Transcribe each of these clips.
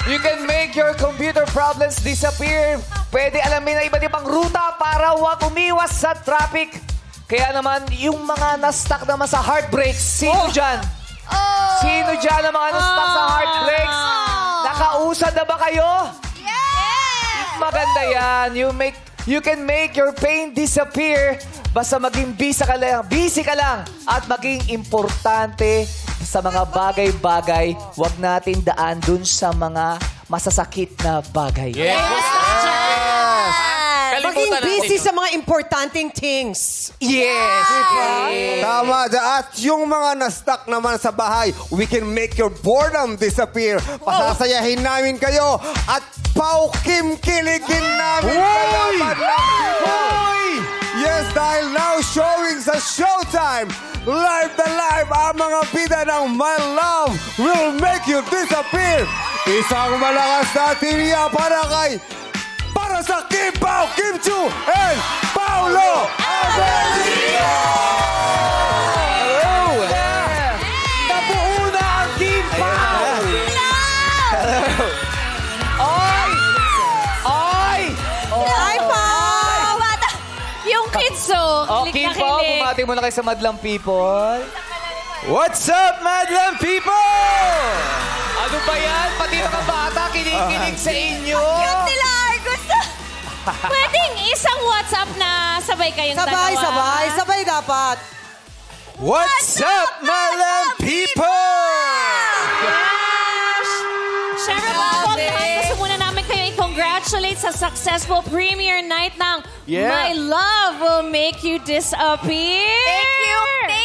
You can make your computer problems disappear. Pwede alamin ang iba't ibang ruta para wag umiwas sa traffic. Kaya naman, yung mga na-stuck naman sa heartbreaks, sino dyan? Sino dyan ang mga na-stuck sa heartbreaks? Nakausad na ba kayo? Yes! Maganda yan. You can make your pain disappear. Basta maging busy ka lang at maging importante sa mga bagay-bagay. Huwag natin daan dun sa mga masasakit na bagay. Maging busy sa mga importanteng things. Yes! Tama. At yung mga na-stuck naman sa bahay, we can make your boredom disappear. Pasasayahin namin kayo at Kim-kiligin namin kayo. Yes, dahil now showing sa Showtime. Live na live ang mga bida ng My Love Will Make You Disappear. Isang malakas na tiriya para sa Kim Pao, Kim Chu, and Paolo Abelino! Nabuo na ang Kim Pao! Ay, Pao! Yung kids, Kim Pao, bumati mo na kayo sa Madlang People. What's up, Madlang People? Ano ba yan? Pati mga bata, kinikinig sa inyo. Cute nila, Argus. Pwedeng isang WhatsApp na sabay kayong dalawa. Sabay dapat. What's up, Madlang People? Siyempre po, gusto muna namin kayo i-congratulate sa successful premiere night ng My Love Will Make You Disappear. Thank you.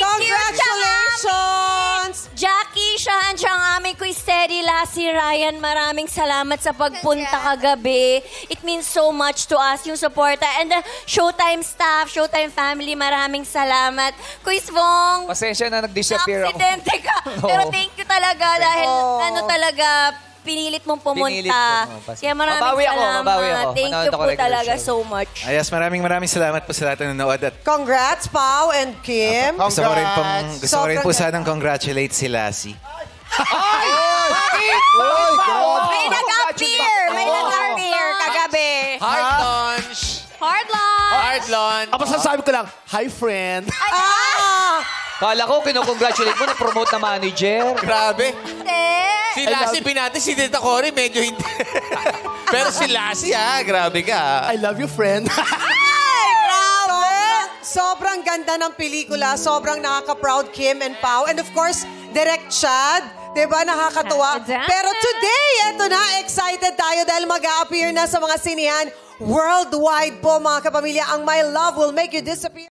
Congratulations! Jackie, Shahan, siya ang aming quiz steady. Lassie, Ryan, maraming salamat sa pagpunta kagabi. It means so much to us, yung suporta. And the Showtime staff, Showtime family, maraming salamat. Quiz Vong, Pasensya na nag-disappear ako. aksidente ka. Pero thank you talaga dahil pinilit mong pumunta. Kaya maraming Mabawi ako. salamat. Thank you po regular talaga show. so much. Ayos, maraming salamat po sa lahat na nanood. At Congrats, Pao and Kim. gusto ko rin po sanang congratulate si Lassie. May nag-appear kagabi. Hard lunch. Hard luck! Hard lunch. Ang masasabi ko lang, hi friend. Kala ko, kinocongratulate mo, na-promote na manager. Grabe. Si Lassie binati, si Tita Cory medyo hindi. Pero si Lassie, grabe ka. I love you, friend. Sobrang ganda ng pelikula. Sobrang nakaka-proud Kim and Pao. And of course, Direct Chad. Diba? Nakakatuwa. Pero today, eto na, excited tayo dahil mag-a-appear na sa mga sinihan worldwide po, mga kapamilya. Ang My Love Will Make You Disappear.